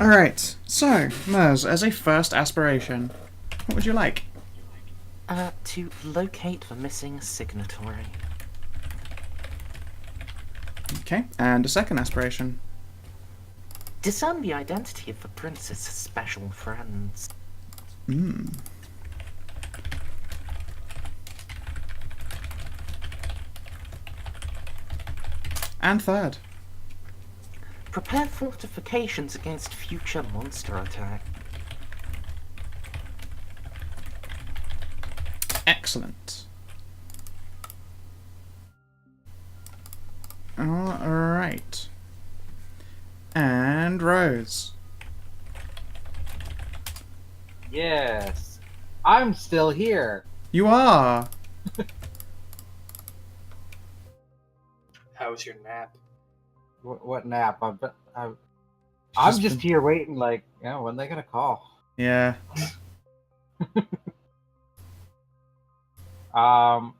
Alright, so, Mers, as a first aspiration, what would you like? To locate the missing signatory. Okay, and a second aspiration. Discern the identity of the prince's special friends. Hmm. And third. Prepare fortifications against future monster attack. Excellent. Alright. And Rose. Yes. I'm still here. You are! How was your nap? What nap? I'm She's just been- here waiting, like, when they gonna call? Yeah. Um,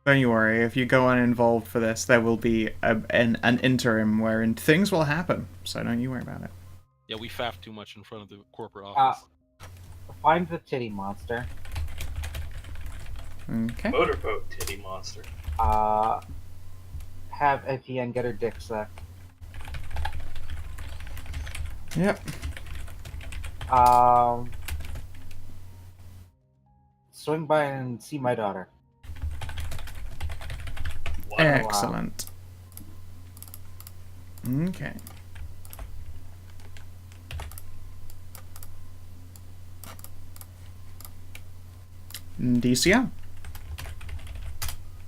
Don't you worry, if you go uninvolved for this, there will be an interim wherein things will happen, so don't you worry about it. Yeah, we faffed too much in front of the corporate uh, office. find the titty monster. Okay. Motorboat titty monster. Have Etienne get her dick sucked. Yep. Swing by and see my daughter. Wow. Excellent. Okay. DCM.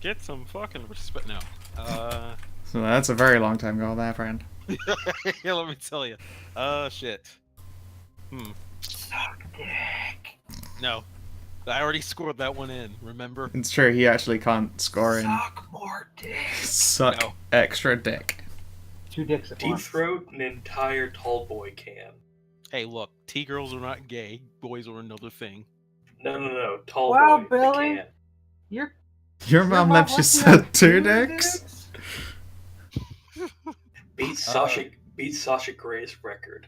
Get some fucking respect now. So that's a very long time goal there, friend. Yeah, let me tell you. Shit. Suck dick. No. I already scored that one in, remember? It's true, he actually can't score in. Suck more dick. Suck No. extra dick. 2 dicks at Deep once. throat an entire tall boy can. Hey, look, T-girls are not gay. Boys are another thing. No. Tall Wow, boy. Billy. The can. Your Your mom mom lets you lets you suck have 2 dicks? Beat Sasha Gray's record.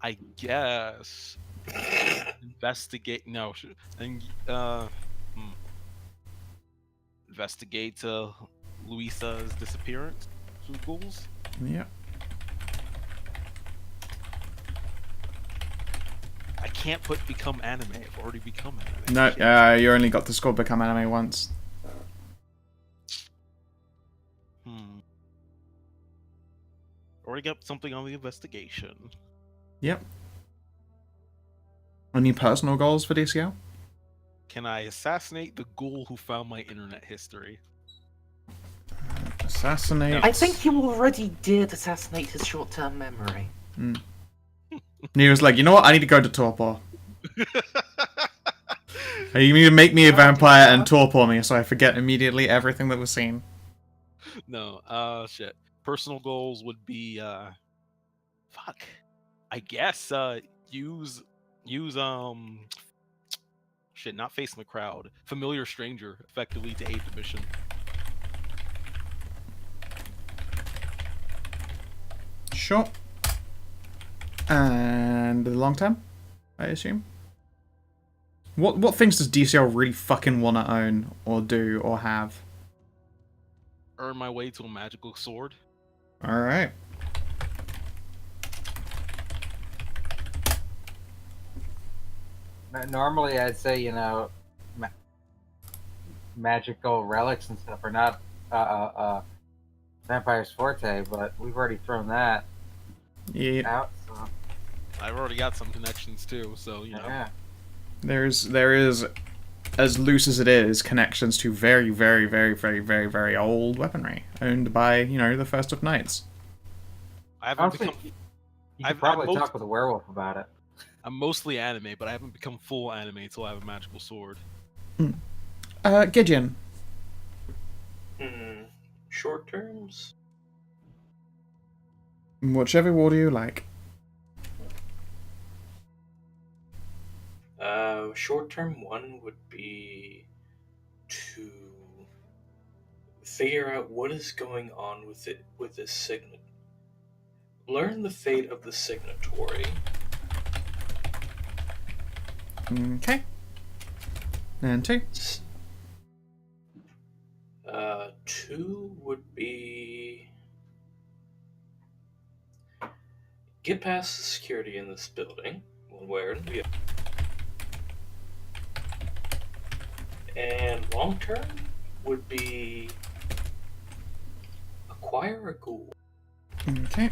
I guess. Investigate. No. Investigate Luisa's disappearance through ghouls. Yeah. I can't put become anime. I've already become anime. No, Shit. you only got to score become anime once. Already got something on the investigation. Yep. Any personal goals for DCL? Can I assassinate the ghoul who found my internet history? Assassinate. I think you already did assassinate his short-term memory. And he was like, you know what? I need to go to Torpor. You need to make me a vampire and torpor me so I forget immediately everything that was seen. No, shit. Personal goals would be, fuck. I guess, use, shit, not facing the crowd. Familiar stranger, effectively to aid the mission. Sure. And the long term, I assume? What things does DCL really fucking want to own, or do, or have? Earn my way to a magical sword. Alright. Normally, I'd say, magical relics and stuff are not Vampire's forte, but we've already thrown that Yeah. out. So I've already got some connections too, so, you know. yeah, There is, as loose as it is, connections to very, very, very, very, very, very old weaponry owned by, the First of Knights. I haven't honestly, become. you I've- could probably most- talk with a werewolf about it. I'm mostly anime, but I haven't become full anime until I have a magical sword. Gideon. Short terms? Whichever order you like. Short term one would be to figure out what is going on with this signet. Learn the fate of the signatory. Okay. And 2. 2 would be get past the security in this building. One where we have. And long term would be acquire a ghoul. Okay.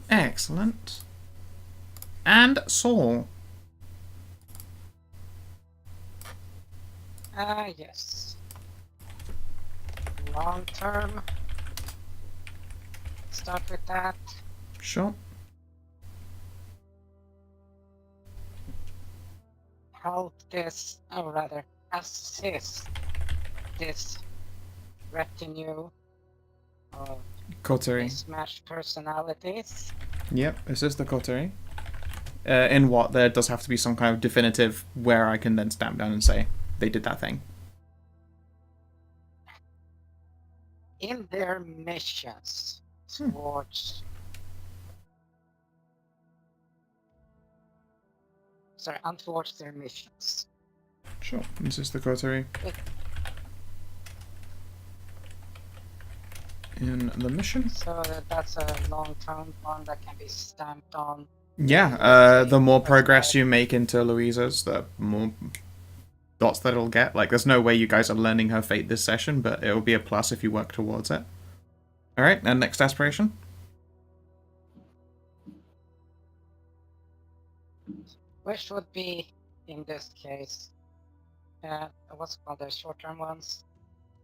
Excellent. And Saul. Yes. Long term. Start with that. Sure. Help this, or rather, assist this retinue of Coterie. mismatched personalities. Yep, assist the coterie. In what? There does have to be some kind of definitive where I can then stamp down and say they did that thing. In their missions towards towards their missions. Sure. Assist the coterie. In the mission? So that's a long-term one that can be stamped on. Yeah, the more progress you make into Louisa's, the more dots that it'll get. Like, there's no way you guys are learning her fate this session, but it'll be a plus if you work towards it. Alright, and next aspiration? Which would be, in this case, what's called the short-term ones?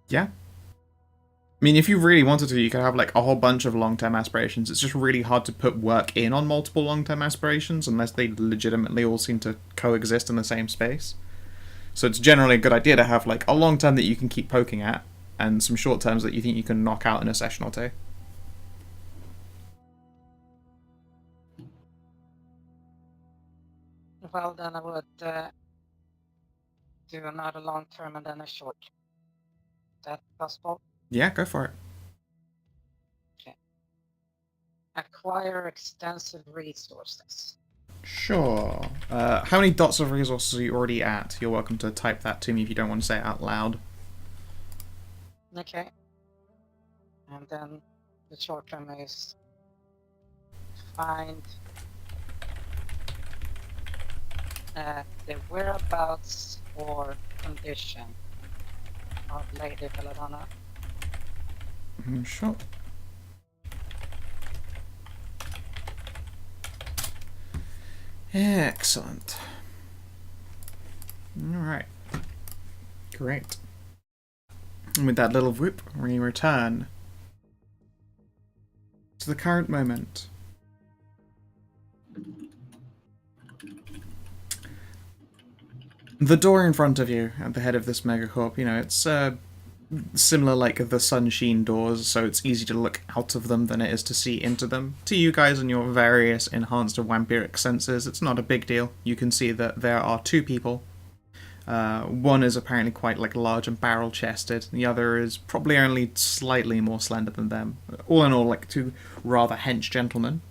Yeah. I mean, if you really wanted to, you could have, like, a whole bunch of long-term aspirations. It's just really hard to put work in on multiple long-term aspirations unless they legitimately all seem to coexist in the same space. So it's generally a good idea to have, like, a long-term that you can keep poking at, and some short-terms that you think you can knock out in a session or two. Well, then I would do another long-term and then a short. Is that possible? Yeah, go for it. Acquire extensive resources. Sure. How many dots of resources are you already at? You're welcome to type that to me if you don't want to say it out loud. Okay. And then the short term is find the whereabouts or condition of Lady Belladonna. Sure. Excellent. Alright. Great. And with that little whoop, we return to the current moment. The door in front of you, at the head of this megacorp, you know, it's similar like the sunsheen doors, so it's easier to look out of them than it is to see into them. To you guys and your various enhanced or vampiric senses, it's not a big deal. You can see that there are two people. One is apparently quite like large and barrel-chested. The other is probably only slightly more slender than them. All in all, like two rather hench gentlemen.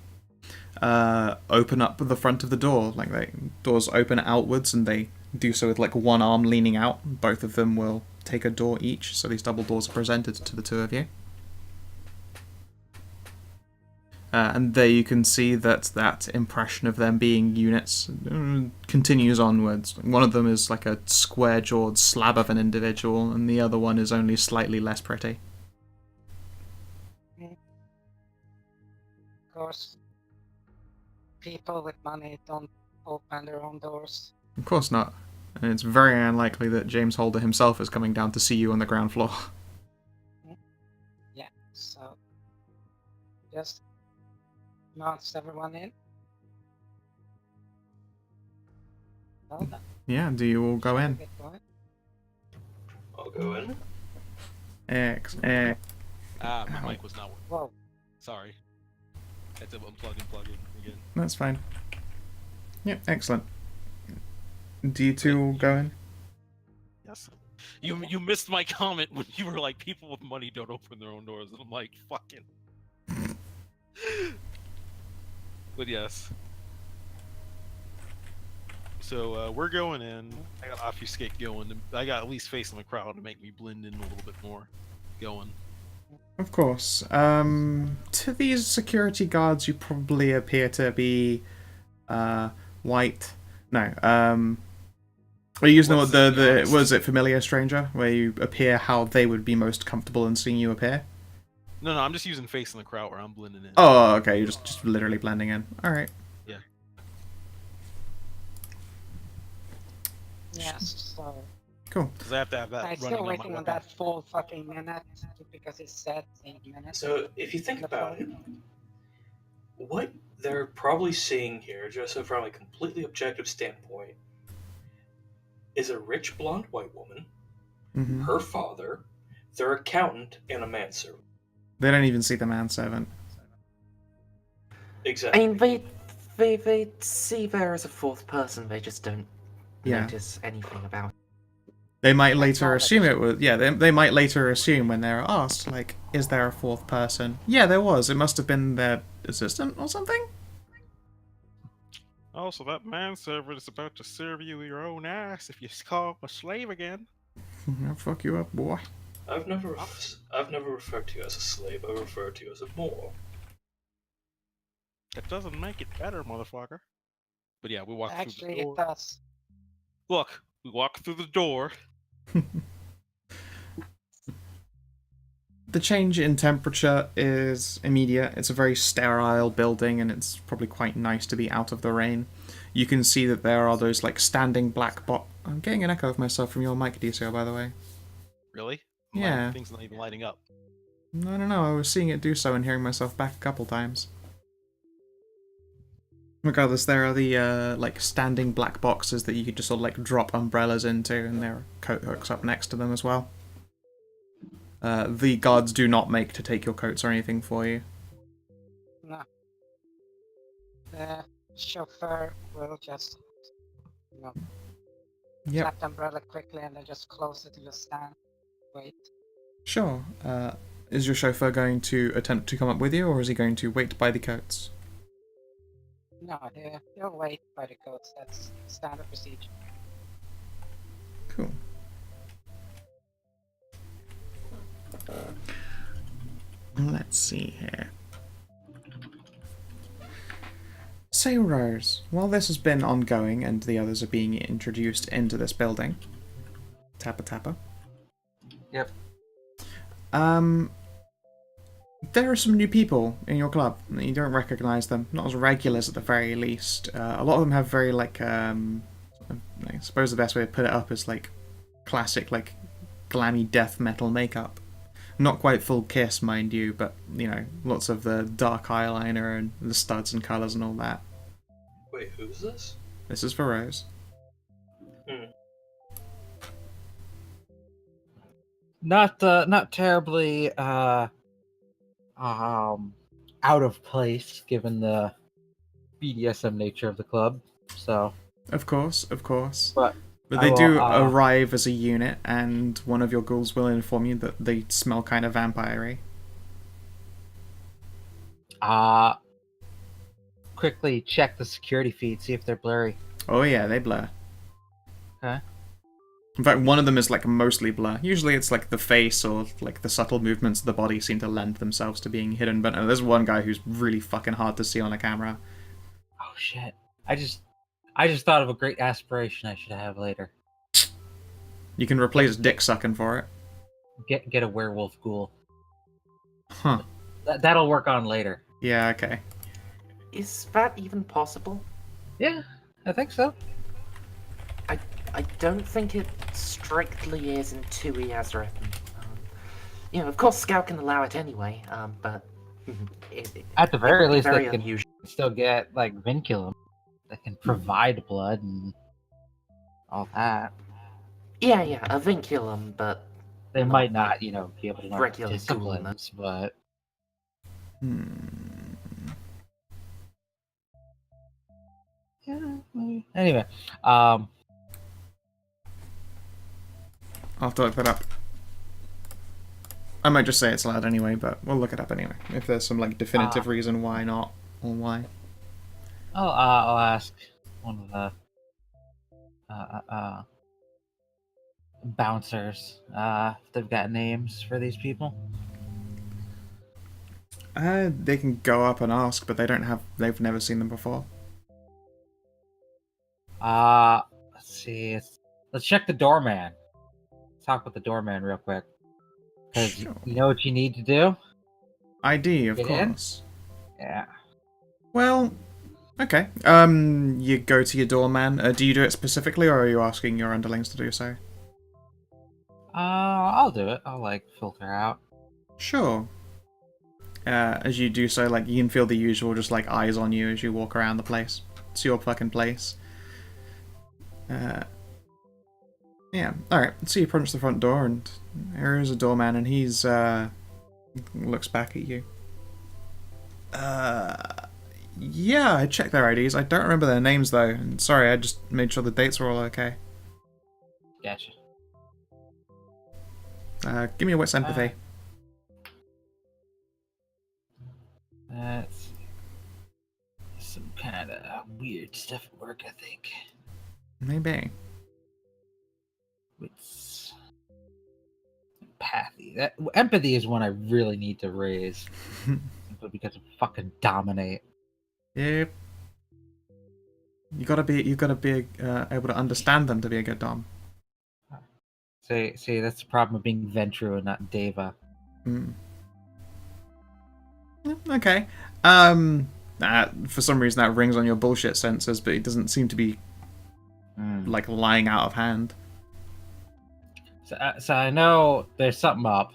Open up the front of the door. Like, doors open outwards, and they do so with like one arm leaning out. Both of them will take a door each, so these double doors are presented to the two of you. And there you can see that that impression of them being units continues onwards. One of them is like a square-jawed slab of an individual, and the other one is only slightly less pretty. Of course, people with money don't open their own doors. Of course not. And it's very unlikely that James Holder himself is coming down to see you on the ground floor. Yeah, so just mounts everyone in. Well then. Yeah, do you all go in? Get going. I'll go in. My mic was not working. Whoa. Sorry. Had to unplug and plug in again. That's fine. Yeah, excellent. Do you two all go in? Yes. You missed my comment when you were like, people with money don't open their own doors, and I'm like, fucking. But yes. So we're going in. I got obfuscate going. I got at least facing the crowd to make me blend in a little bit more. Going. Of course. To these security guards, you probably appear to be white. No. Are you using What's the the was it familiar stranger, where you appear how they would be most comfortable in seeing you appear? No, I'm just using facing the crowd where I'm blending in. Oh, okay. You're just literally blending in. All right. Yeah. Yes, so Cool. Because I have to have that I'm running still on waiting my on weapon. that full fucking minute because it said 8 minutes. So if you think about it, what they're probably seeing here, just from a completely objective standpoint, is a rich blonde white woman, Hmm. her father, their accountant, and a manservant. They don't even see the manservant. I Exactly. mean, they see there as a fourth person. They just don't Yeah. notice anything about it. They might later knowledge. assume it was. Yeah, they might later assume when they're asked, like, is there a fourth person? Yeah, there was. It must have been their assistant or something? Oh, so that manservant is about to serve you your own ass if you call him a slave again. I'll fuck you up, boy. I've never referred to you as a slave. I refer to you as a Moor. That doesn't make it better, motherfucker. But yeah, we walk through Actually, the it door. does. Look, we walk through the door. The change in temperature is immediate. It's a very sterile building, and it's probably quite nice to be out of the rain. You can see that there are those, like, standing black I'm getting an echo of myself from your mic, DCO, by the way. Really? Yeah. My thing's not even lighting up. I don't know, I was seeing it do so and hearing myself back a couple times. Regardless, there are the, like, standing black boxes that you could just sort of, like, drop umbrellas into, and there are coat hooks up next to them as well. The guards do not make to take your coats or anything for you. No. The chauffeur will just, Yep. flap the umbrella quickly and then just close it and just stand. Wait. Sure. Is your chauffeur going to attempt to come up with you, or is he going to wait by the coats? No, he'll wait by the coats. That's standard procedure. Cool. Let's see here. So, Rose, while this has been ongoing and the others are being introduced into this building, Tappa Tappa. Yep. There are some new people in your club. You don't recognize them, not as regulars at the very least. A lot of them have very, like, I suppose the best way to put it up is, like, classic, like, glammy death metal makeup. Not quite full Kiss, mind you, but, you know, lots of the dark eyeliner and the studs and colours and all that. Wait, who's this? This is for Rose. Not terribly out of place given the BDSM nature of the club. So, Of course, of course. but But I they will, do arrive as a unit, and one of your ghouls will inform you that they smell kind of vampire-y. quickly check the security feed, see if they're blurry. Oh yeah, they blur. Okay. In fact, one of them is like mostly blur. Usually it's like the face or like the subtle movements of the body seem to lend themselves to being hidden, but there's one guy who's really fucking hard to see on a camera. Oh shit! I just thought of a great aspiration I should have later. You can replace dick sucking for it. Get a werewolf ghoul. Huh. That'll work on later. Yeah, okay. Is that even possible? Yeah, I think so. I don't think it strictly is in 2E as written. Of course, Scout can allow it anyway, but At the very least, very they can unusual. still get like vinculum that can provide blood and all that. Yeah, a vinculum, but They might not, be able to know Regular disciplines, but yeah. Maybe. Anyway, I'll have to look that up. I might just say it's allowed anyway, but we'll look it up anyway. If there's some like definitive reason why not, or why. I'll ask one of the bouncers if they've got names for these people. They can go up and ask, but they've never seen them before. Let's see. Let's check the doorman. Let's talk with the doorman real quick. Because Sure. you know what you need to do? ID, of Get in? course. Yeah. Well, okay. You go to your doorman. Do you do it specifically, or are you asking your underlings to do so? I'll do it. I'll like filter out. Sure. As you do so, like, you can feel the usual just like eyes on you as you walk around the place. It's your fucking place. Yeah. Alright, so you approach the front door, and there is a doorman, and he's looks back at you. Yeah, I checked their IDs. I don't remember their names though. And sorry, I just made sure the dates were all okay. Gotcha. Give me a wits empathy. That's some kind of weird stuff at work, I think. Maybe. It's empathy. Empathy is one I really need to raise, simply because of fucking dominate. Yep. You gotta be able to understand them to be a good dom. See, that's the problem of being Ventru and not Deva. Mm. Okay. For some reason that rings on your bullshit sensors, but it doesn't seem to be like lying out of hand. So I know there's something up,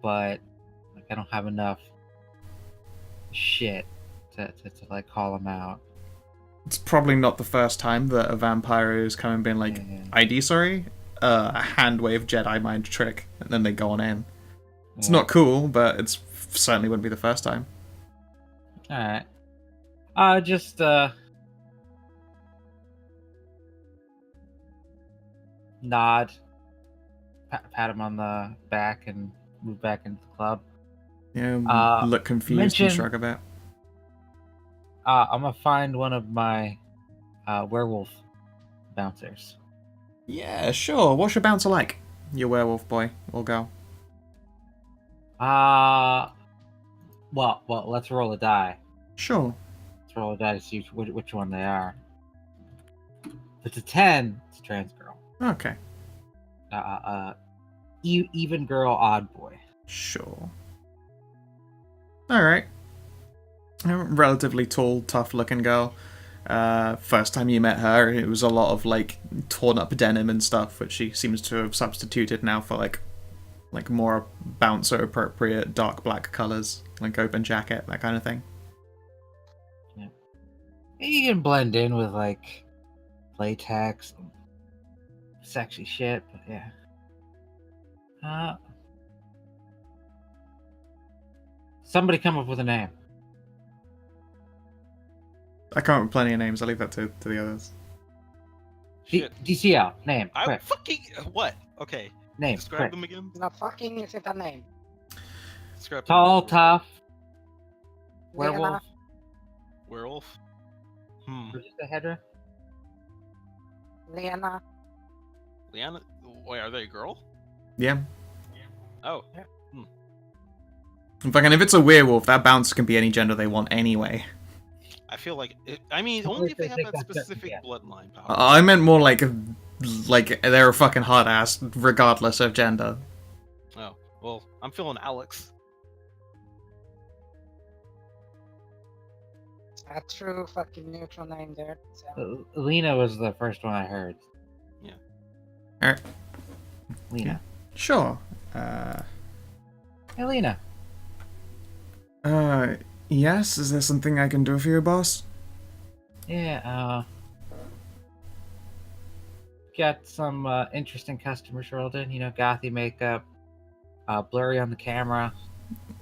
but like I don't have enough shit to like call him out. It's probably not the first time that a vampire has come and been like, ID, sorry? A hand wave Jedi mind trick, and then they go on in. It's not cool, but it's certainly wouldn't be the first time. Alright. Just nod, pat him on the back, and move back into the club. Yeah, look confused mention- and shrug a bit. I'm gonna find one of my werewolf bouncers. Yeah, sure. What's your bouncer like? Your werewolf boy or girl? Well, let's roll a die. Sure. Let's roll a die to see which one they are. If it's a 10, it's a trans girl. Okay. Even girl, odd boy. Sure. Alright. A relatively tall, tough-looking girl. First time you met her, it was a lot of, like, torn-up denim and stuff, which she seems to have substituted now for, like more bouncer-appropriate dark black colours, like open jacket, that kind of thing. Yeah. You can blend in with, like, latex and sexy shit, but yeah. Somebody come up with a name. I can't remember plenty of names, I'll leave that to the others. Shit. DCL, name, I quick. fucking what? Okay. Name, Describe quick. them again. Not fucking is it a name? Describe Tall, them. tough, Lena, werewolf. Werewolf. Regista Hedra. Lena, Liana. Wait, are they a girl? Yeah. Oh. Fucking, if it's a werewolf, that bouncer can be any gender they want anyway. I feel like I mean, Well, only if they they have think that that's specific yeah. bloodline power. I meant more like they're a fucking hard ass, regardless of gender. Oh, well, I'm feeling Alex. a true fucking neutral name there. So. Lena was the first one I heard. Yeah. Alright. Lena. Sure. Hey, Lena. Yes? Is there something I can do for you, boss? Yeah, got some interesting customers rolled in. You know, gothy makeup, blurry on the camera.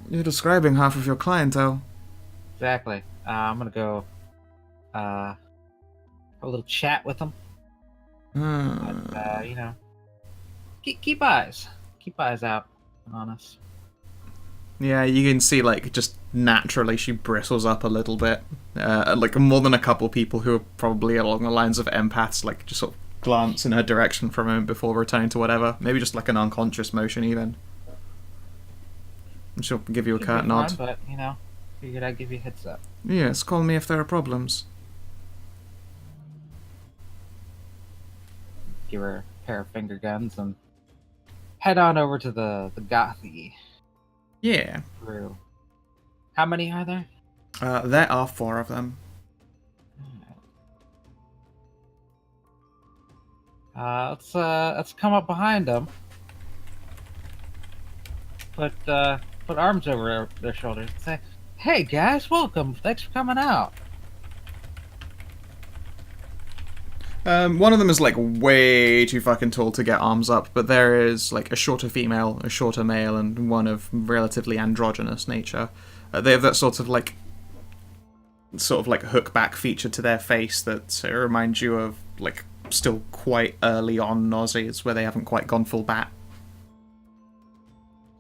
You're describing half of your clientele. Exactly. I'm gonna go have a little chat with them. But, you know, keep eyes out. on us. Yeah, you can see, like, just naturally she bristles up a little bit. Like, more than a couple people who are probably along the lines of empaths, like, just sort of glance in her direction for a moment before returning to whatever. Maybe just, like, an unconscious motion, even. And she'll give you a Should curt be nod. fine, but, you know, figured I'd give you a heads up. Yes, call me if there are problems. Give her a pair of finger guns and head on over to the Gothy Yeah. crew. How many are there? There are 4 of them. Let's come up behind them. Put arms over their shoulders and say, "Hey guys, welcome. Thanks for coming out." One of them is, like, way too fucking tall to get arms up, but there is, like, a shorter female, a shorter male, and one of relatively androgynous nature. They have that sort of hook back feature to their face that reminds you of, like, still quite early on Aussies, where they haven't quite gone full bat.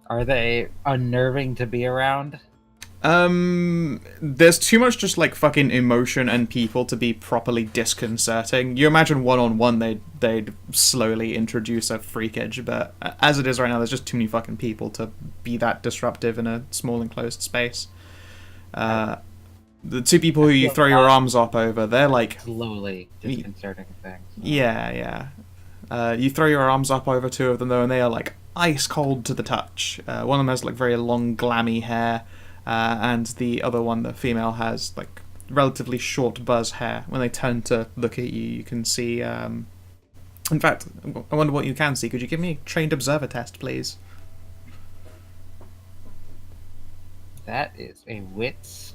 Are they unnerving to be around? There's too much just, like, fucking emotion and people to be properly disconcerting. You imagine one-on-one they'd slowly introduce a freakage, but as it is right now, there's just too many fucking people to be that disruptive in a small enclosed space. The 2 people who you throw your arms up over, they're like... Slowly disconcerting things. Yeah. You throw your arms up over 2 of them, though, and they are, like, ice cold to the touch. One of them has, like, very long, glammy hair, and the other one, the female, has, like, relatively short buzz hair. When they turn to look at you, you can see... In fact, I wonder what you can see. Could you give me a trained observer test, please? That is a wits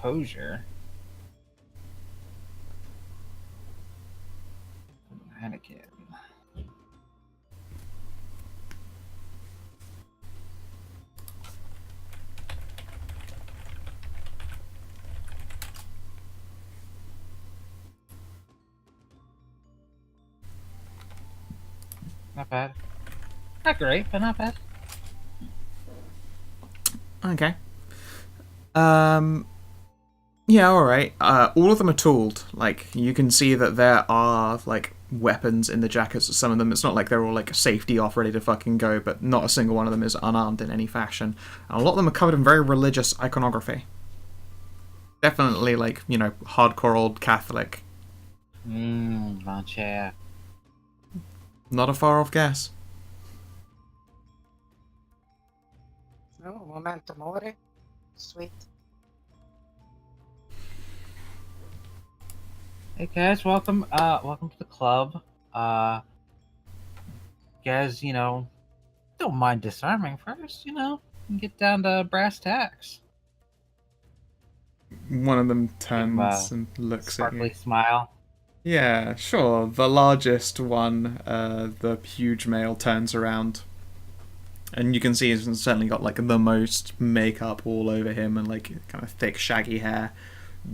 composure. Anakin. Not bad. Not great, but not bad. Okay. Yeah, alright. All of them are tooled. Like, you can see that there are, like, weapons in the jackets of some of them. It's not like they're all, like, safety off, ready to fucking go, but not a single one of them is unarmed in any fashion. And a lot of them are covered in very religious iconography. Definitely, like, you know, hardcore old Catholic. Mon cher. Not a far off guess. No, memento mori. Sweet. Hey guys, welcome to the club. Guys, you know, don't mind disarming first, you know, and get down to brass tacks. One of them turns Wow. and looks at you. Sparkly smile. Yeah, sure. The largest one, the huge male, turns around. And you can see he's certainly got, like, the most makeup all over him and, like, kind of thick, shaggy hair.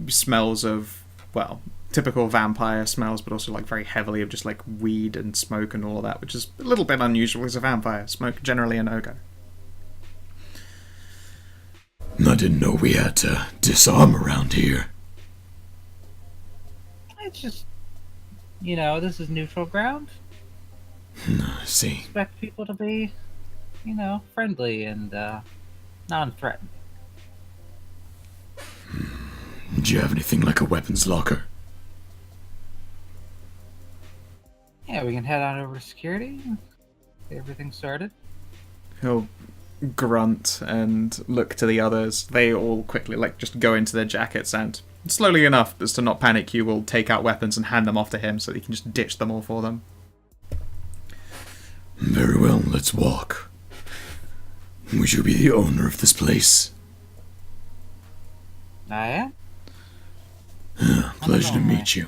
Smells of, well, typical vampire smells, but also, like, very heavily of just, like, weed and smoke and all of that, which is a little bit unusual as a vampire. Smoke generally a no-go. I didn't know we had to disarm around here. It's just, you know, this is neutral ground. I see. Expect people to be, you know, friendly and non-threatening. Do you have anything like a weapons locker? Yeah, we can head on over to security and get everything started. He'll grunt and look to the others. They all quickly, like, just go into their jackets and, slowly enough as to not panic you, will take out weapons and hand them off to him so that he can just ditch them all for them. Very well, let's walk. Would you be the owner of this place? I am? Pleasure to meet you.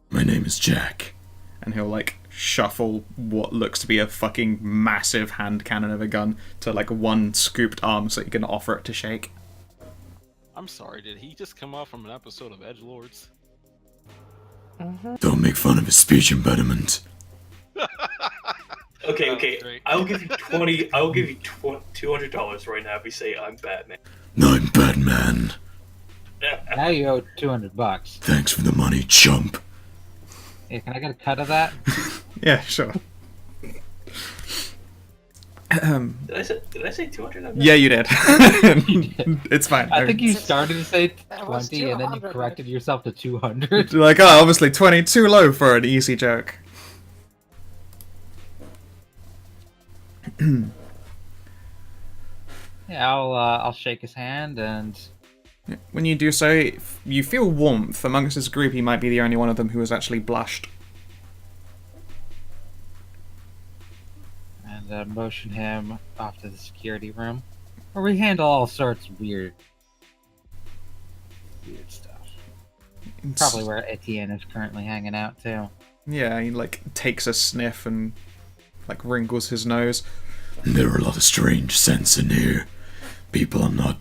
My name is Jack. And he'll, like, shuffle what looks to be a fucking massive hand cannon of a gun to, like, one scooped arm so you can offer it to shake. I'm sorry, did he just come off from an episode of Edgelords? Don't make fun of his speech impediment. Okay, That okay. was great. I'll give you 20. I'll give you $200 right now if you say I'm Batman. I'm Batman. Now you owe $200. Thanks for the money, chump. Hey, can I get a cut of that? Yeah, sure. Did I say 200? Yeah, you did. It's fine. I think you It's- started to say That was 20 and then you 200, corrected yourself to 200. Like, oh, obviously 20 too low for an easy joke. Yeah, I'll shake his hand and When you do so, you feel warmth. Amongst this group, he might be the only one of them who has actually blushed. motion him off to the security room, where we handle all sorts of weird stuff. Probably where Etienne is currently hanging out too. Yeah, he like takes a sniff and like wrinkles his nose. There are a lot of strange scents in here. People I'm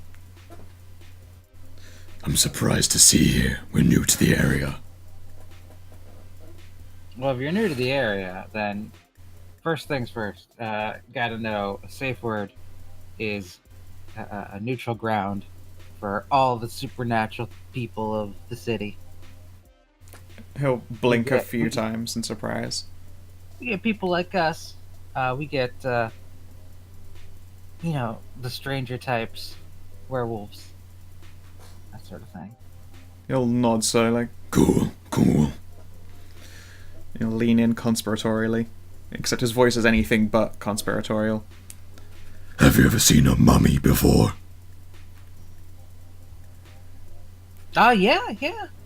surprised to see here. We're new to the area. Well, if you're new to the area, then first things first, gotta know a safe word is a neutral ground for all the supernatural people of the city. He'll blink a Yeah. few times in surprise. We get people like us. We get, the stranger types, werewolves, that sort of thing. He'll nod so like Cool. he'll lean in conspiratorially. Except his voice is anything but conspiratorial. Have you ever seen a mummy before? Yeah.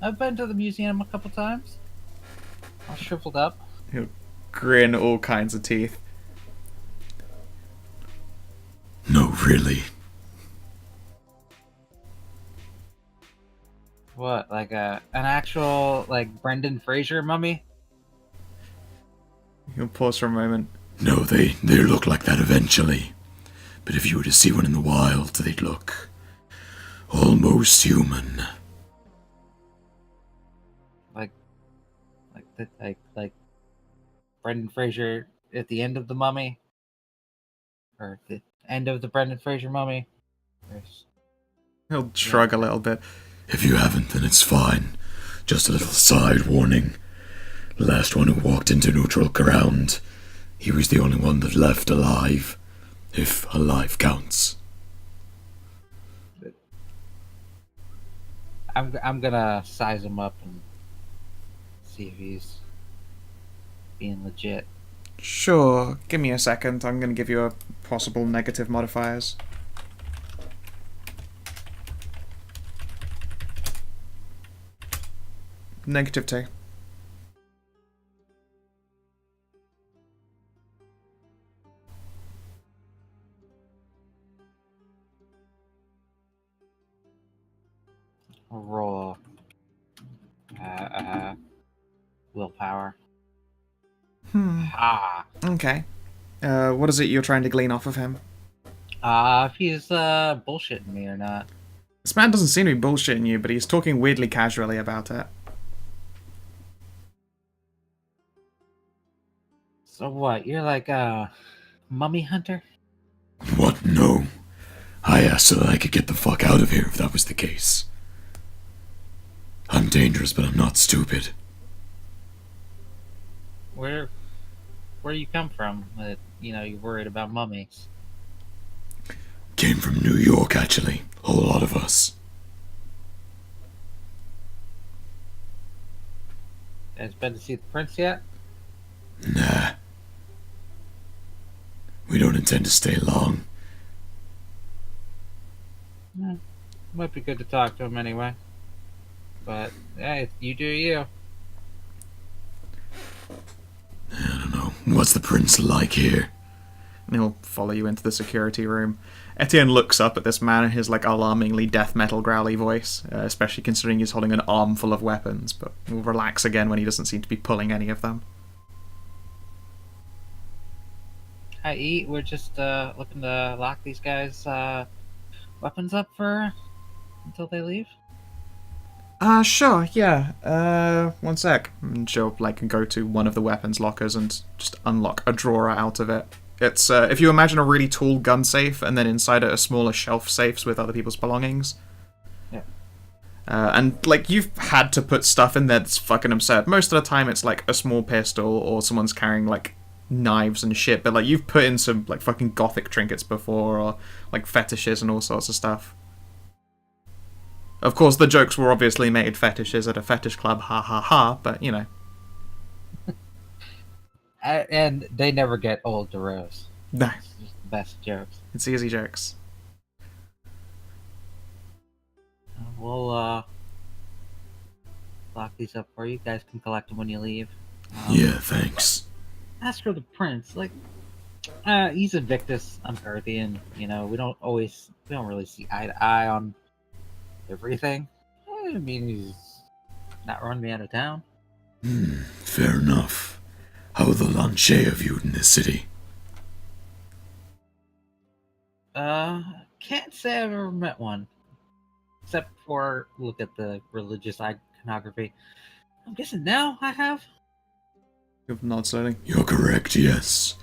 I've been to the museum a couple times. All shriveled up. He'll grin all kinds of teeth. No, really. What, like an actual, like, Brendan Fraser mummy? He'll pause for a moment. No, they look like that eventually. But if you were to see one in the wild, they'd look almost human. Like Brendan Fraser at the end of the Mummy, or the end of the Brendan Fraser Mummy. He'll shrug a little bit. If you haven't, then it's fine. Just a little side warning. The last one who walked into neutral ground, he was the only one that left alive. If alive counts. I'm gonna size him up and see if he's being legit. Sure, give me a second. I'm gonna give you a possible negative modifiers. -2. Roll willpower. Okay. What is it you're trying to glean off of him? If he's bullshitting me or not. This man doesn't seem to be bullshitting you, but he's talking weirdly casually about it. So what? You're like a mummy hunter? What? No. I asked so that I could get the fuck out of here if that was the case. I'm dangerous, but I'm not stupid. Where you come from? That you're worried about mummies. Came from New York, actually. A whole lot of us. Guys been to see the prince yet? Nah. We don't intend to stay long. Might be good to talk to him anyway. But hey, you do you. I don't know. What's the prince like here? And he'll follow you into the security room. Etienne looks up at this man in his like alarmingly death metal growly voice, especially considering he's holding an arm full of weapons, but will relax again when he doesn't seem to be pulling any of them. Hi, E. We're just looking to lock these guys' weapons up for until they leave. Sure, yeah. One sec. And she'll, like, go to one of the weapons lockers and just unlock a drawer out of it. It's, if you imagine a really tall gun safe, and then inside it are smaller shelf safes with other people's belongings. Yeah. And, like, you've had to put stuff in there that's fucking absurd. Most of the time it's, like, a small pistol, or someone's carrying, like, knives and shit, but, like, you've put in some, like, fucking gothic trinkets before, or, like, fetishes and all sorts of stuff. Of course, the jokes were obviously made fetishes at a fetish club, ha ha ha, but, you know. And they never get old to roast. No, It's just the best jokes. it's easy jokes. We'll lock these up for you. You guys can collect them when you leave. Yeah, thanks. As for the prince, like, he's Invictus, I'm Earthian. You know, we don't really see eye to eye on everything. I mean, he's not running me out of town. Fair enough. How are the Lanchea viewed in this city? Can't say I've ever met one. Except for look at the religious iconography. I'm guessing now I have. You've nod slowly. You're correct, yes.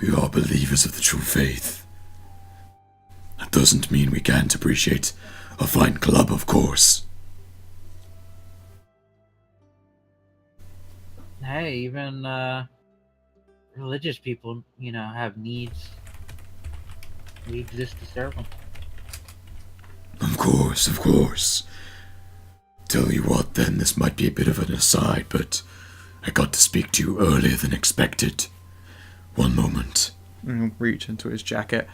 We are believers of the true faith. That doesn't mean we can't appreciate a fine club, of course. Hey, even religious people, you know, have needs. We exist to serve them. Of course, of course. Tell you what, then, this might be a bit of an aside, but I got to speak to you earlier than expected. One moment. And he'll reach into his jacket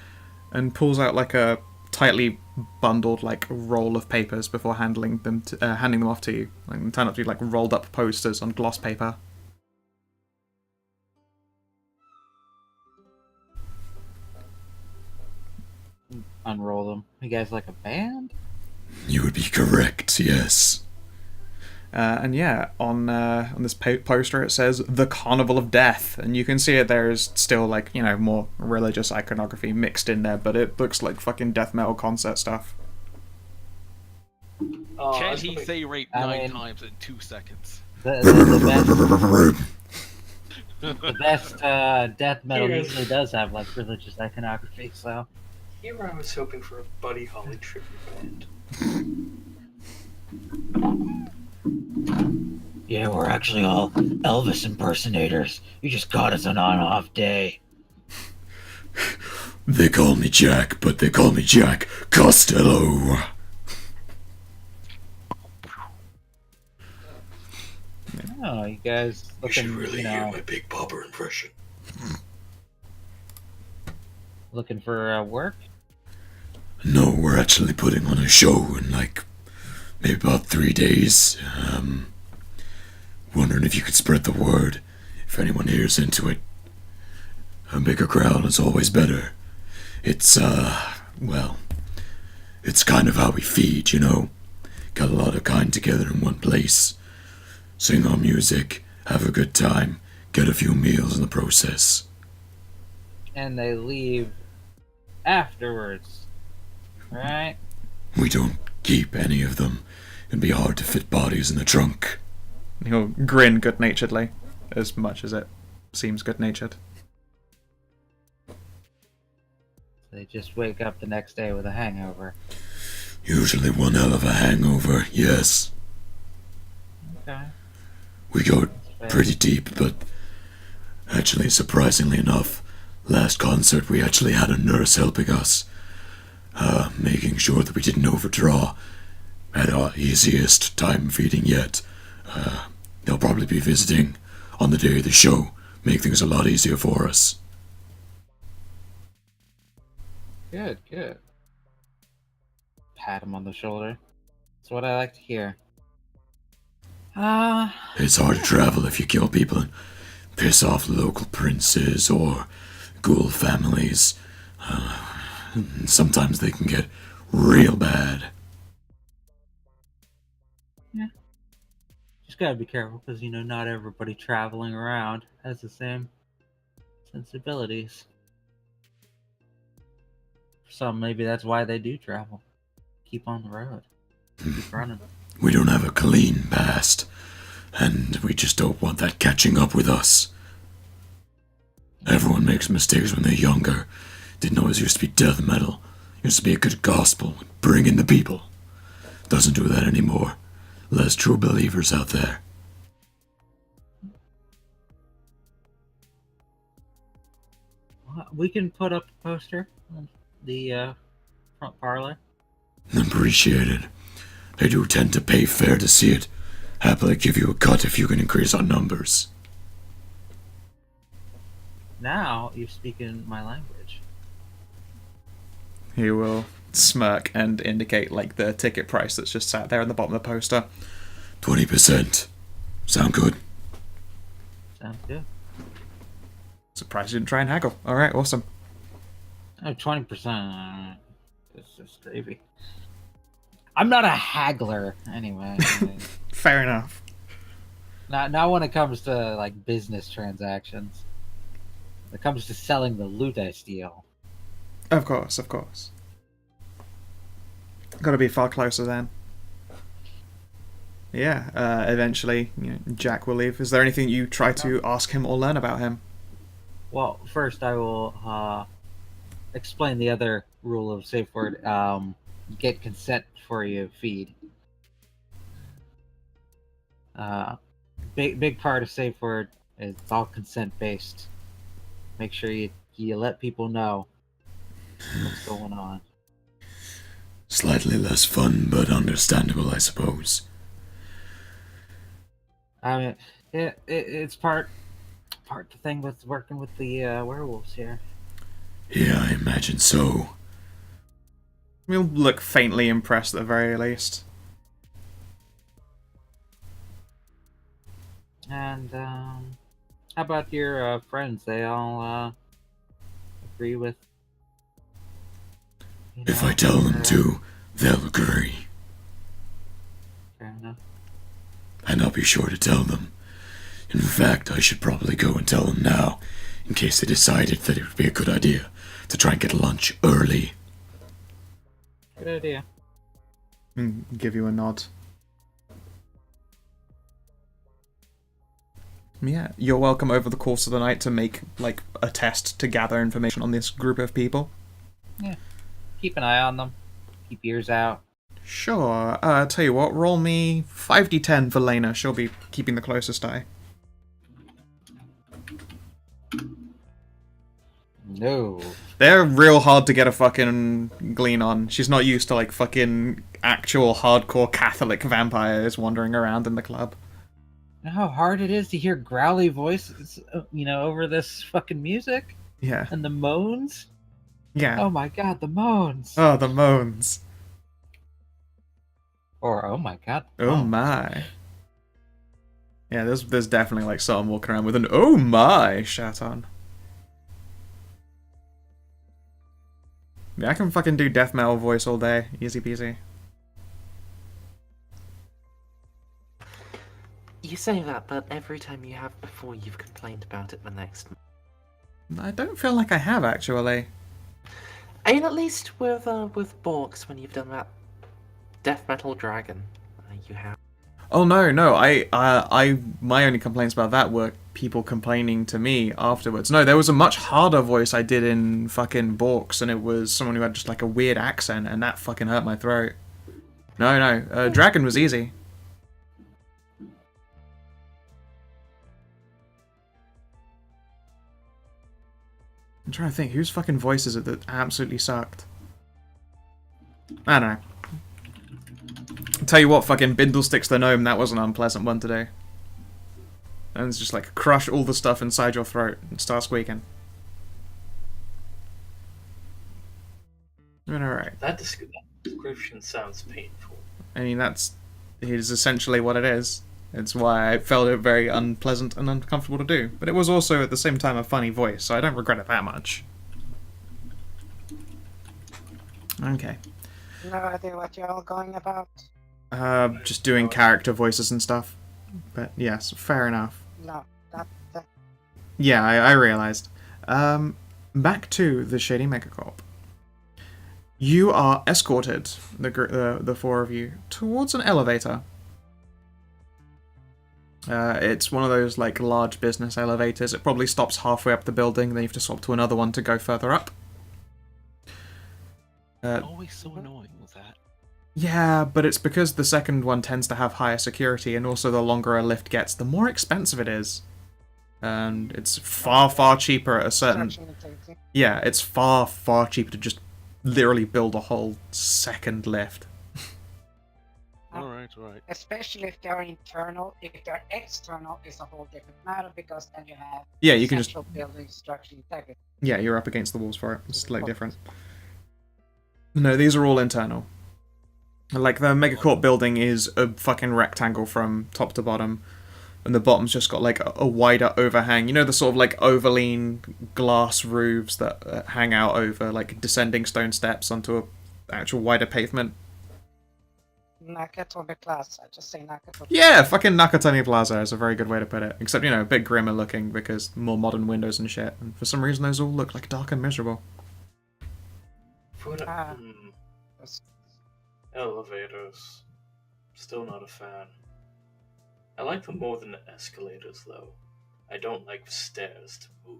and pulls out, like, a tightly bundled, like, roll of papers before handing them off to you. Like, they turn out to be, like, rolled up posters on gloss paper. Unroll them. You guys like a band? You would be correct, yes. And yeah, on this poster it says "The Carnival of Death," and you can see it. There's still, like, you know, more religious iconography mixed in there, but it looks like fucking death metal concert stuff. Can he say rape 9 mean- times in 2 seconds? The best death metal Yes. usually does have like religious iconography, so Here I was hoping for a Buddy Holly tribute band. Yeah, we're actually all Elvis impersonators. You just caught us on an off day. They call me Jack, but they call me Jack Costello. oh, you guys You should looking, really you hear know, my Big Popper impression. looking for work? No, we're actually putting on a show in, like, maybe about 3 days. Wondering if you could spread the word, if anyone hears into it. A bigger crowd is always better. It's, well, it's kind of how we feed, you know? Got a lot of kind together in one place. Sing our music, have a good time, get a few meals in the process. And they leave afterwards, right? We don't keep any of them. It'd be hard to fit bodies in the trunk. He'll grin good-naturedly, as much as it seems good-natured. They just wake up the next day with a hangover. Usually one hell of a hangover, yes. Okay. We go That's fair. pretty deep, but actually, surprisingly enough, last concert we actually had a nurse helping us, making sure that we didn't overdraw at our easiest time feeding yet. They'll probably be visiting on the day of the show, make things a lot easier for us. Good, good. Pat him on the shoulder. That's what I like to hear. It's hard to travel if you kill people and piss off local princes or ghoul families. Sometimes they can get real bad. Just gotta be careful because, you know, not everybody traveling around has the same sensibilities. For some, maybe that's why they do travel. Keep on the road. Keep running. We don't have a clean past, and we just don't want that catching up with us. Everyone makes mistakes when they're younger. Didn't always used to be death metal. Used to be a good gospel, bring in the people. Doesn't do that anymore. Less true believers out there. We can put up a poster on the front parlor. Appreciated. They do tend to pay fair to see it. Happily give you a cut if you can increase our numbers. Now you're speaking my language. He will smirk and indicate like the ticket price that's just sat there at the bottom of the poster. 20%. Sound good? Sounds good. Surprised you didn't try and haggle. Alright, awesome. Oh, 20%. It's just gravy. I'm not a haggler, anyway. Fair enough. Not when it comes to like business transactions. When it comes to selling the loot I steal. Of course, of course. Gotta be far closer then. Yeah, eventually, Jack will leave. Is there anything you try to ask him or learn about him? Well, first I will explain the other rule of safe word. Get consent before you feed. Big part of safe word is it's all consent based. Make sure you let people know what's going on. Slightly less fun, but understandable, I suppose. I mean, it's part the thing with working with the werewolves here. Yeah, I imagine so. We'll look faintly impressed at the very least. And how about your friends? They all agree with. If I tell them to, they'll agree. Fair enough. And I'll be sure to tell them. In fact, I should probably go and tell them now, in case they decided that it would be a good idea to try and get lunch early. Good idea. Give you a nod. Yeah, you're welcome over the course of the night to make, like, a test to gather information on this group of people. Yeah. Keep an eye on them. Keep ears out. Sure. Tell you what, roll me 5d10 for Lena. She'll be keeping the closest eye. No. They're real hard to get a fucking glean on. She's not used to, like, fucking actual hardcore Catholic vampires wandering around in the club. You know how hard it is to hear growly voices, over this fucking music? Yeah. And the moans? Yeah. Oh my god, the moans! Oh, the moans. Or, oh my god. Oh my. Yeah, there's definitely, like, someone walking around with an oh my shirt on. Yeah, I can fucking do death metal voice all day. Easy peasy. You say that, but every time you have before, you've complained about it the next. I don't feel like I have, actually. I mean, at least with Borks, when you've done that death metal dragon, you have. Oh no, my only complaints about that were people complaining to me afterwards. No, there was a much harder voice I did in fucking Borks, and it was someone who had just like a weird accent, and that fucking hurt my throat. No, Dragon was easy. I'm trying to think, whose fucking voice is it that absolutely sucked? I don't know. Tell you what, fucking Bindlesticks the Gnome, that was an unpleasant one to do. And it's just like, crush all the stuff inside your throat and start squeaking. Alright. That description sounds painful. I mean, it is essentially what it is. It's why I felt it very unpleasant and uncomfortable to do. But it was also, at the same time, a funny voice, so I don't regret it that much. Okay. No idea what you're all going about. Just doing character voices and stuff. But yes, fair enough. No, that. Yeah, I realized. Back to the Shady Megacorp. You are escorted, the four of you, towards an elevator. It's one of those like large business elevators. It probably stops halfway up the building, then you have to swap to another one to go further up. Always so annoying with that. Yeah, but it's because the second one tends to have higher security, and also the longer a lift gets, the more expensive it is. And it's far, far cheaper at a certain... Construction activity. Yeah, it's far, far cheaper to just literally build a whole second lift. Alright. Especially if they're internal. If they're external, it's a whole different matter because then you have Yeah, you can just... central building structure integrity. Yeah, you're up against the walls for it. It's slightly different. No, these are all internal. Like, the Megacorp building is a fucking rectangle from top to bottom, and the bottom's just got, like, a wider overhang. You know the sort of, like, overlean glass roofs that hang out over, like, descending stone steps onto a actual wider pavement? Nakatomi Plaza. Just say Nakatomi. Yeah, fucking Nakatomi Plaza is a very good way to put it. Except, you know, a bit grimmer looking because more modern windows and shit. And for some reason, those all look, like, dark and miserable. Elevators. Still not a fan. I like them more than the escalators, though. I don't like stairs to move.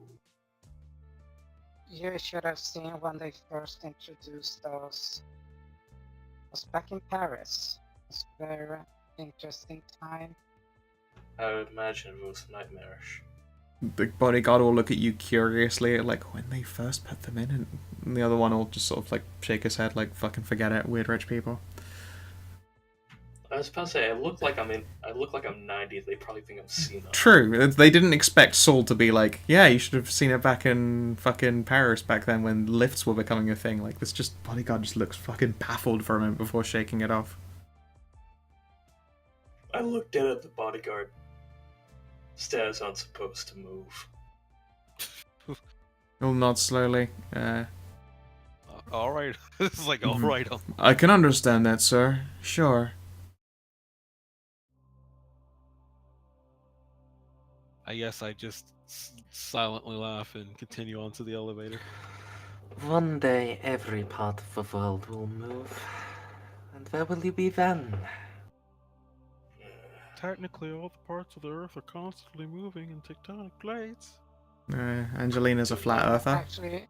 You should have seen when they first introduced those. It was back in Paris. It was a very interesting time. I would imagine it was nightmarish. The bodyguard will look at you curiously, like, when they first put them in, and the other one will just sort of, like, shake his head, like, fucking forget it, weird rich people. I was about to say, I look like I'm 90. They probably think I'm senile. True, they didn't expect Saul to be like, yeah, you should have seen it back in fucking Paris back then when lifts were becoming a thing. Like, this just, bodyguard just looks fucking baffled for a minute before shaking it off. I looked dead at the bodyguard. Stairs aren't supposed to move. He'll nod slowly. Alright. It's like, Mhm. alright. I can understand that, sir. Sure. I guess I just silently laugh and continue on to the elevator. One day every part of the world will move. And where will you be then? Technically, all the parts of the Earth are constantly moving in tectonic plates. Angelina's a flat earther. Actually,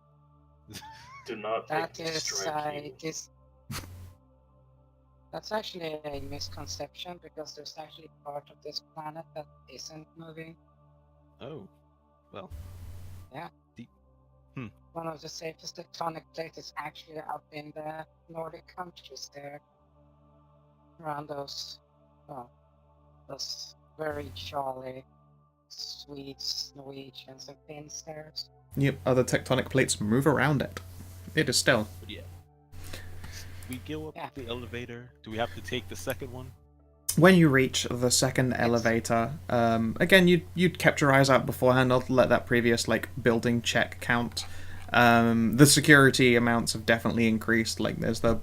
Do not that make me is strike you. that's actually a misconception because there's actually part of this planet that isn't moving. Oh. Well. Yeah. Deep. One of the safest tectonic plates is actually up in the Nordic countries there. Around those, well, those very jolly Swedes, Norwegians, and Finns there. Yep, other tectonic plates move around it. It is still. But yeah. We go up the elevator. Do we have to take the second one? When you reach the second elevator, again, you'd kept your eyes out beforehand. I'll let that previous, like, building check count. The security amounts have definitely increased. Like, there's the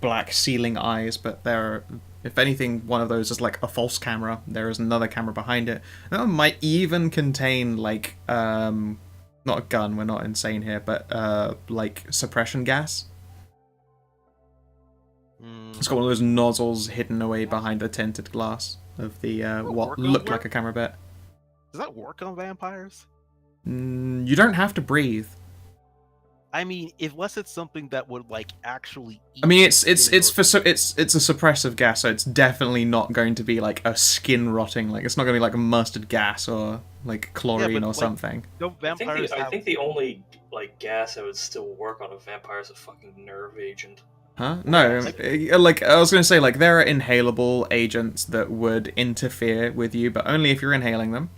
black ceiling eyes, but there are, if anything, one of those is like a false camera. There is another camera behind it. That might even contain, like, not a gun, we're not insane here, but, like, suppression gas. It's got one of those nozzles hidden away behind the tinted glass of the, what looked like a camera bit. Does that work on vampires? You don't have to breathe. I mean, unless it's something that would, like, actually eat I mean, it's a suppressive gas, so it's definitely not going to be like a skin rotting. Like, it's not going to be like a mustard gas or like chlorine or like, something. No vampires. I think the only like gas that would still work on a vampire is a fucking nerve agent. Huh? No, like I was going to say, like there are inhalable agents that would interfere with you, but only if you're inhaling them.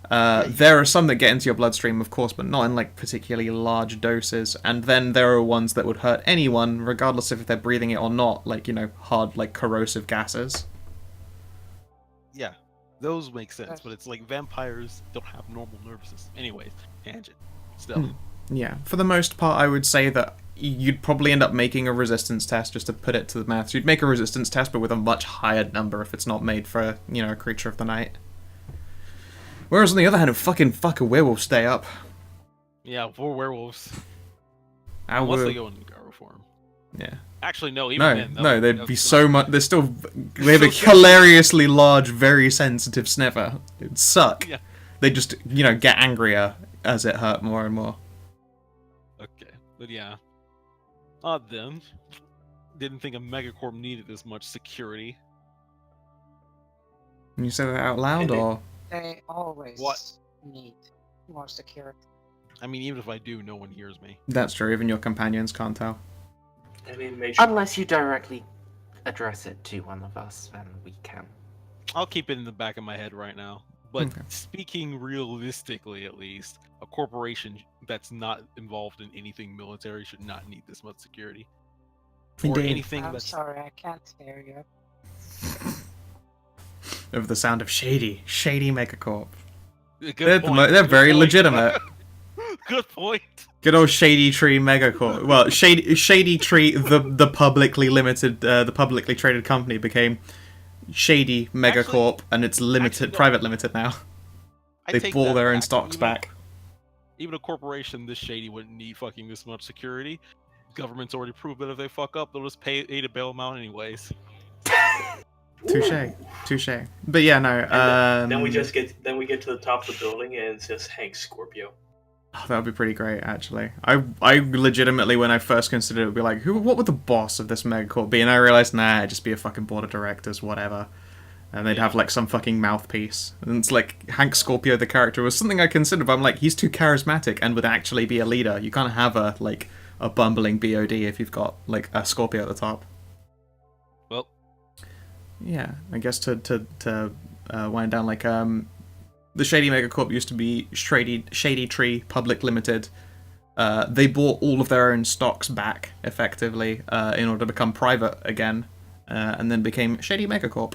There are some that get into your bloodstream, of course, but not in like particularly large doses. And then there are ones that would hurt anyone, regardless of if they're breathing it or not. Like, you know, hard, like corrosive gases. Yeah, those make sense, but it's like vampires don't have normal nervous system. Anyways, tangent. Still. Yeah, for the most part, I would say that you'd probably end up making a resistance test just to put it to the maths. You'd make a resistance test, but with a much higher number if it's not made for, you know, a creature of the night. Whereas on the other hand, fuck a werewolf stay up. Yeah, for werewolves. Our Unless they go into Garo form. Yeah. Actually, no. Even No, then, that no, would- they'd that be would- so much. They have a So- hilariously large, very sensitive sniffer. It'd suck. Yeah. They just, get angrier as it hurt more and more. Okay, but yeah. Odd then. Didn't think a megacorp needed this much security. Can you say that out loud, And or They always What? need more security. I mean, even if I do, no one hears me. that's true? Even your companions can't tell. I mean, make sure. Unless you directly address it to one of us, then we can. I'll keep it in the back of my head right now. But Okay. speaking realistically, at least, a corporation that's not involved in anything military should not need this much security. Or Indeed. anything I'm that's sorry, I can't hear you. Of the sound of shady megacorp. Good They're, point, they're good very point. legitimate. Good point. Good old Shady Tree Megacorp. Well, Shady Tree, the publicly limited, the publicly traded company became Shady Megacorp, and it's limited, no. private limited now. I They take bought that their own back. stocks back. Even a corporation this shady wouldn't need fucking this much security. Government's already proved that if they fuck up, they'll just pay to bail them out anyways. Touche. But yeah, no. Then we get to the top of the building and it's just Hank Scorpio. Oh, that would be pretty great, actually. I legitimately, when I first considered it, would be like, what would the boss of this megacorp be? And I realized, nah, it'd just be a fucking board of directors, whatever. And they'd have, like, some fucking mouthpiece. And it's like, Hank Scorpio, the character, was something I considered, but I'm like, he's too charismatic and would actually be a leader. You can't have a bumbling BOD if you've got, like, a Scorpio at the top. Well, Yeah, I guess to wind down, like, the Shady Megacorp used to be Shady Tree Public Limited. They bought all of their own stocks back, effectively, in order to become private again, and then became Shady Megacorp.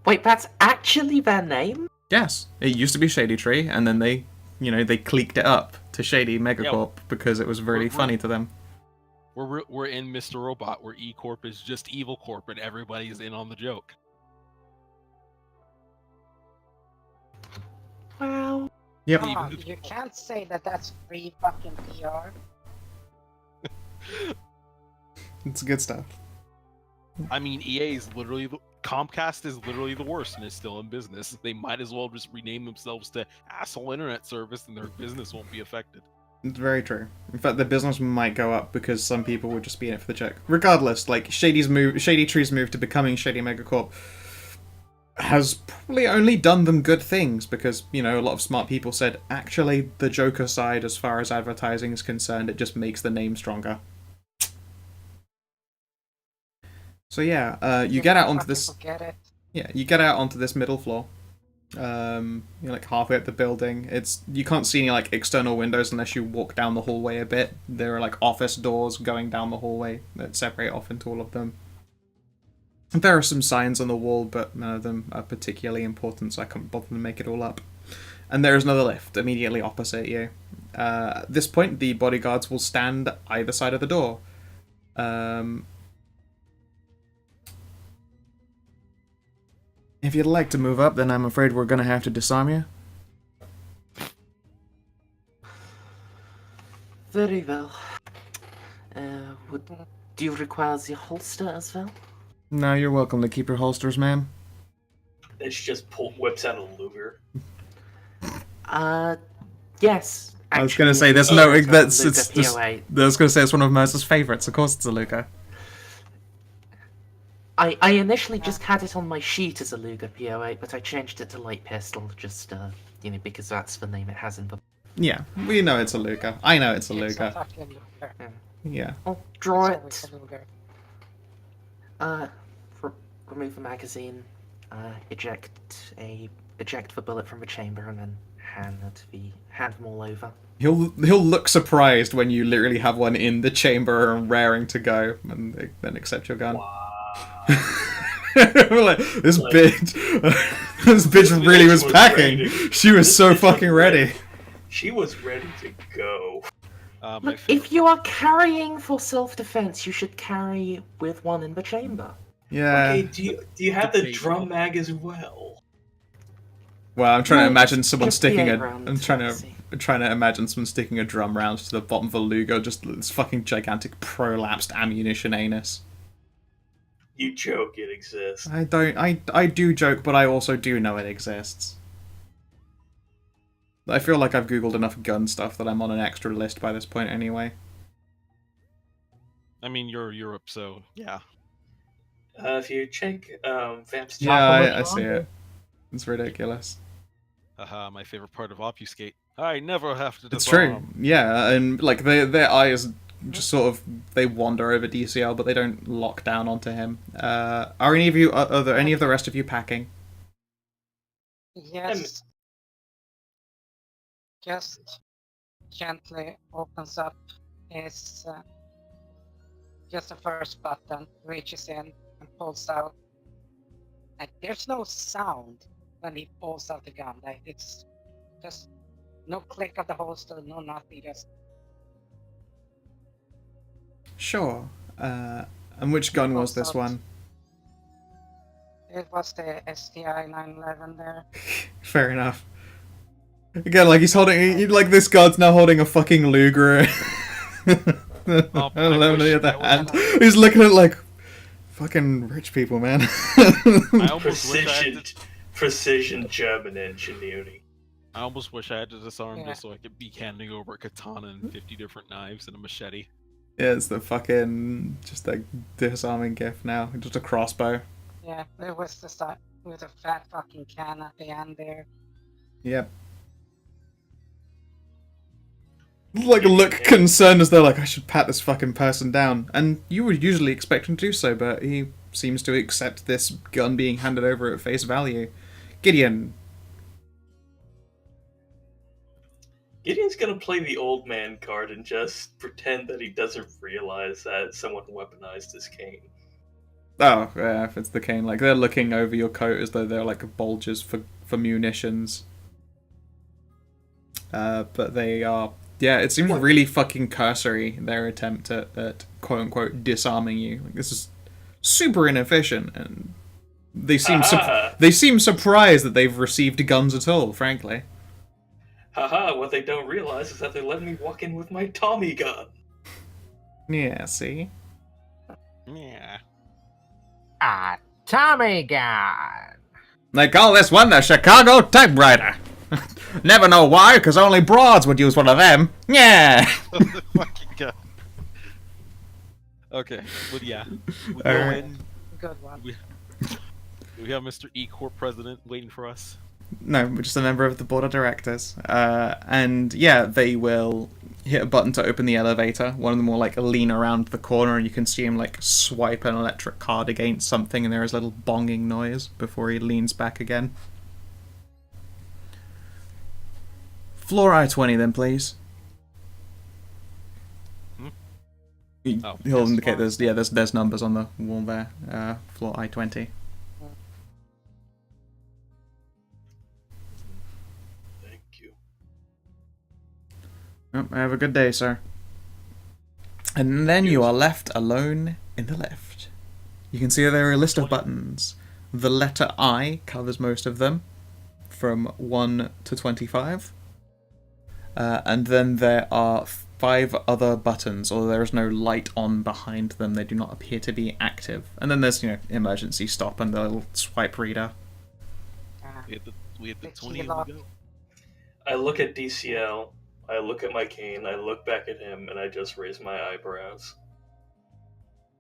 Wait, that's actually their name? Yes, it used to be Shady Tree, and then they cliqued it up to Shady Megacorp because it was really funny to them. we're in Mr. Robot, where E Corp is just Evil Corp, and everybody's in on the joke. Well, Yep. Come on, you can't say that that's free fucking PR. It's good stuff. I mean, EA is literally Comcast is literally the worst, and is still in business. They might as well just rename themselves to Asshole Internet Service, and their business won't be affected. It's very true. In fact, the business might go up because some people would just be in it for the check. Regardless, like Shady Tree's move to becoming Shady Megacorp has probably only done them good things because, a lot of smart people said, actually, the Joker side, as far as advertising is concerned, it just makes the name stronger. So yeah, you get out onto this. Forget it. Yeah, you get out onto this middle floor. You're like halfway up the building. You can't see any like external windows unless you walk down the hallway a bit. There are like office doors going down the hallway that separate off into all of them. There are some signs on the wall, but none of them are particularly important, so I can't bother to make it all up. And there is another lift immediately opposite you. At this point, the bodyguards will stand either side of the door. If you'd like to move up, then I'm afraid we're gonna have to disarm you. very well. Do you require the holster as well? No, you're welcome to keep your holsters, ma'am. Then she just whips out a Luger. Yes. I was gonna actually, say, there's it no, is a that's, Luger it's just, POA. I was gonna say it's one of Mercer's favorites, of course it's a Luger. I initially just had it on my sheet as a Luger PO8, but I changed it to light pistol, just, because that's the name it has in the... Yeah, we know it's a Luger. I know it's a It's a Luger. fucking Luger. Yeah. I'll draw It's it, always a Luger. remove the magazine, eject the bullet from the chamber, and then hand them all over. He'll look surprised when you literally have one in the chamber and raring to go, and then accept your gun. Like, this bitch really was packing. She was so fucking ready. She was ready to go. My Look, favorite- if you are carrying for self-defense, you should carry with one in the chamber. Yeah. Okay, do you have the Debatable. drum mag as well? Well, I'm trying to No, imagine just someone the sticking A a. round, I'm trying to let's see. trying to imagine someone sticking a drum round to the bottom of a Luger, just this fucking gigantic prolapsed ammunition anus. You joke it exists. I don't. I do joke, but I also do know it exists. I feel like I've googled enough gun stuff that I'm on an extra list by this point anyway. I mean, you're Europe, so yeah. If you check Vamp's Yeah, I see it. It's ridiculous. Haha, my favorite part of Obfuscate. I never have to It's true. disarm. Yeah, and like their eyes just sort of they wander over DCL, but they don't lock down onto him. Are any of you? Are there any of the rest of you packing? Yes. Just gently opens up his just the first button, reaches in and pulls out. And there's no sound when he pulls out the gun. Like it's just no click of the holster, no nothing. Just Sure. And which gun was this one? it was the STI 911 there. Fair enough. Again, like he's holding, like this guard's now holding a fucking Luger. Oh, I on the wish other that was hand, he's looking at like fucking rich people, man. I almost wish I had to, Precision German ingenuity. I almost wish I had to disarm Yeah. just so I could be handing over a katana and 50 different knives and a machete. Yeah, it's the fucking just a disarming gift now. Just a crossbow. Yeah, it was just with a fat fucking can at the end there. Yep. Like look concerned as though like I should pat this fucking person down, and you would usually expect him to do so, but he seems to accept this gun being handed over at face value. Gideon. Gideon's gonna play the old man card and just pretend that he doesn't realize that someone weaponized his cane. Oh, yeah, if it's the cane, like they're looking over your coat as though they're like bulges for munitions. But they are, yeah, it seems really fucking cursory, their attempt at quote unquote disarming you. Like, this is super inefficient, and they seem they seem surprised that they've received guns at all, frankly. Haha, what they don't realize is that they let me walk in with my Tommy gun. Yeah, see? Yeah. Tommy gun. They call this one the Chicago Typewriter. Never know why, because only broads would use one of them. Yeah! Fucking God. Okay, but yeah. We go Alright. in. Good one. We have Mr. E Corp president waiting for us. No, we're just a member of the board of directors. And yeah, they will hit a button to open the elevator. One of them will like lean around the corner and you can see him like swipe an electric card against something and there is a little bonging noise before he leans back again. Floor I-20 then, please. Oh. He'll indicate there's numbers on the wall there. Floor I-20. Thank you. Oh, have a good day, sir. And then you are left alone in the lift. You can see there are a list of buttons. The letter I covers most of them, from 1 to 25. And then there are 5 other buttons, although there is no light on behind them. They do not appear to be active. And then there's, emergency stop and the little swipe reader. We had the The 20 key and lock. we go. I look at DCL, I look at my cane, I look back at him, and I just raise my eyebrows.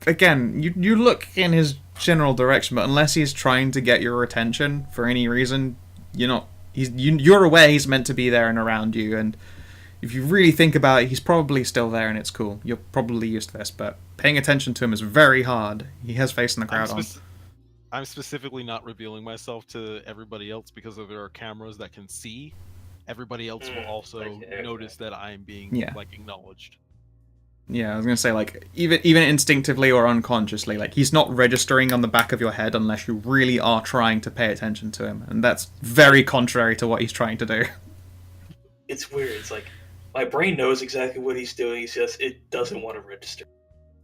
Again, you look in his general direction, but unless he's trying to get your attention for any reason, you're not. You're aware he's meant to be there and around you, and if you really think about it, he's probably still there, and it's cool. You're probably used to this, but paying attention to him is very hard. He has face in the crowd on. I'm specifically not revealing myself to everybody else because there are cameras that can see. Everybody else will also okay. notice that I am being acknowledged. Yeah, I was gonna say, like, even instinctively or unconsciously, like, he's not registering on the back of your head unless you really are trying to pay attention to him, and that's very contrary to what he's trying to do. It's weird. It's like my brain knows exactly what he's doing. It's just it doesn't want to register.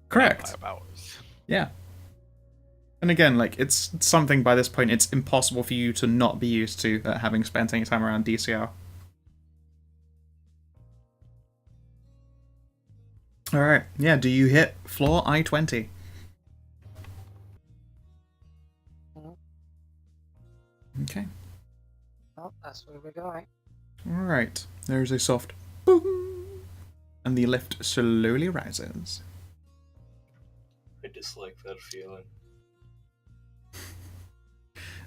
Correct. 5 hours. Yeah. And again, like, it's something by this point it's impossible for you to not be used to having spent any time around DCR. Alright, yeah, do you hit floor I-20? Okay. Oh, that's where we're going. Alright, there's a soft boom, and the lift slowly rises. I dislike that feeling.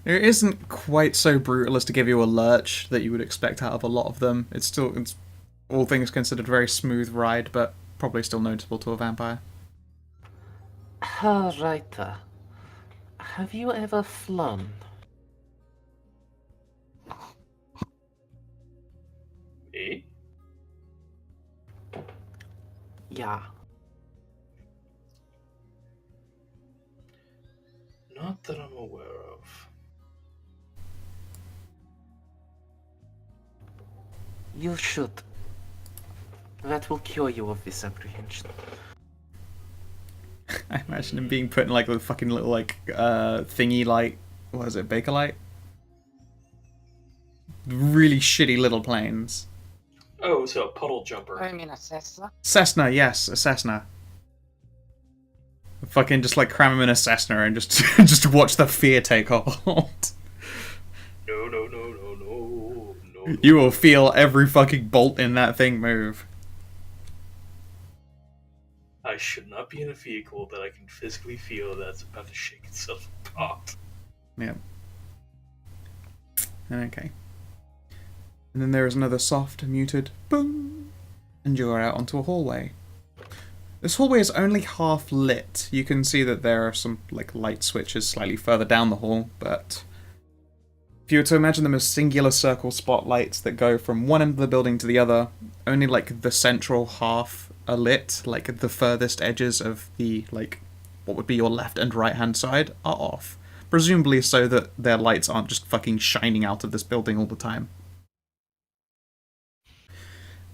It isn't quite so brutal as to give you a lurch that you would expect out of a lot of them. It's all things considered, a very smooth ride, but probably still noticeable to a vampire. Herr Reiter, have you ever flown? Me? Yeah. Not that I'm aware of. You should. That will cure you of this apprehension. I imagine him being put in like the fucking little like thingy light. What is it, Bakelite? Really shitty little planes. Oh, so a puddle jumper. I mean a Cessna. Cessna, yes, a Cessna. Fucking just like cram him in a Cessna and just just watch the fear take hold. No, no, no, no, no, no. You will feel every fucking bolt in that thing move. I should not be in a vehicle that I can physically feel that's about to shake itself apart. Yeah. Okay. And then there is another soft, muted boom, and you are out onto a hallway. This hallway is only half lit. You can see that there are some like light switches slightly further down the hall, but if you were to imagine them as singular circle spotlights that go from one end of the building to the other, only like the central half are lit, like the furthest edges of the like what would be your left and right hand side are off. Presumably so that their lights aren't just fucking shining out of this building all the time.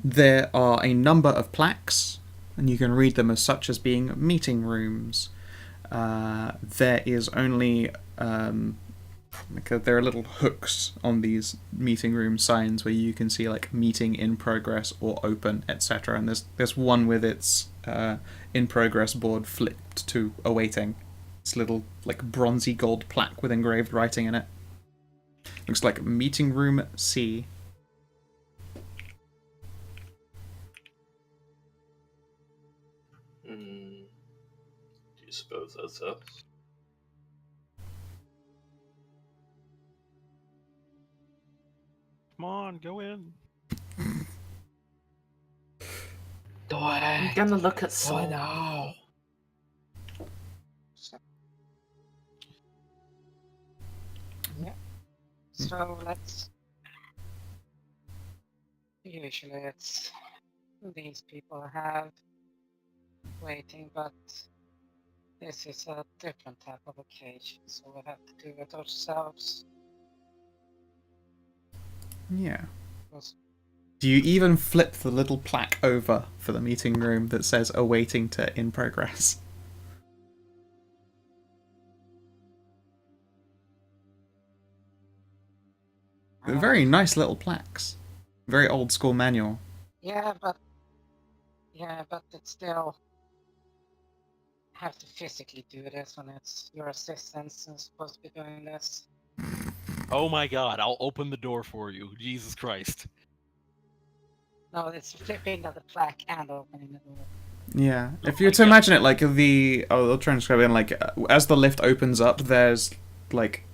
There are a number of plaques, and you can read them as such as being meeting rooms. There is only there are little hooks on these meeting room signs where you can see like meeting in progress or open, etc. And there's one with its in progress board flipped to awaiting. It's a little like bronzy gold plaque with engraved writing in it. Looks like meeting room C. Do you suppose that's us? Come on, go in. Do I'm it. gonna look at Do it Sol. now. So let's. Usually it's these people have waiting, but this is a different type of occasion, so we have to do it ourselves. Yeah. Because Do you even flip the little plaque over for the meeting room that says awaiting to in progress? They're very nice little plaques. Very old school manual. Yeah, but it's still have to physically do this when it's your assistants and supposed to be doing this. Oh my god, I'll open the door for you. Jesus Christ. No, it's flipping of the plaque and opening the door. Yeah. Oh If you were to imagine it like I'll try and describe it in like as the lift opens up, there's like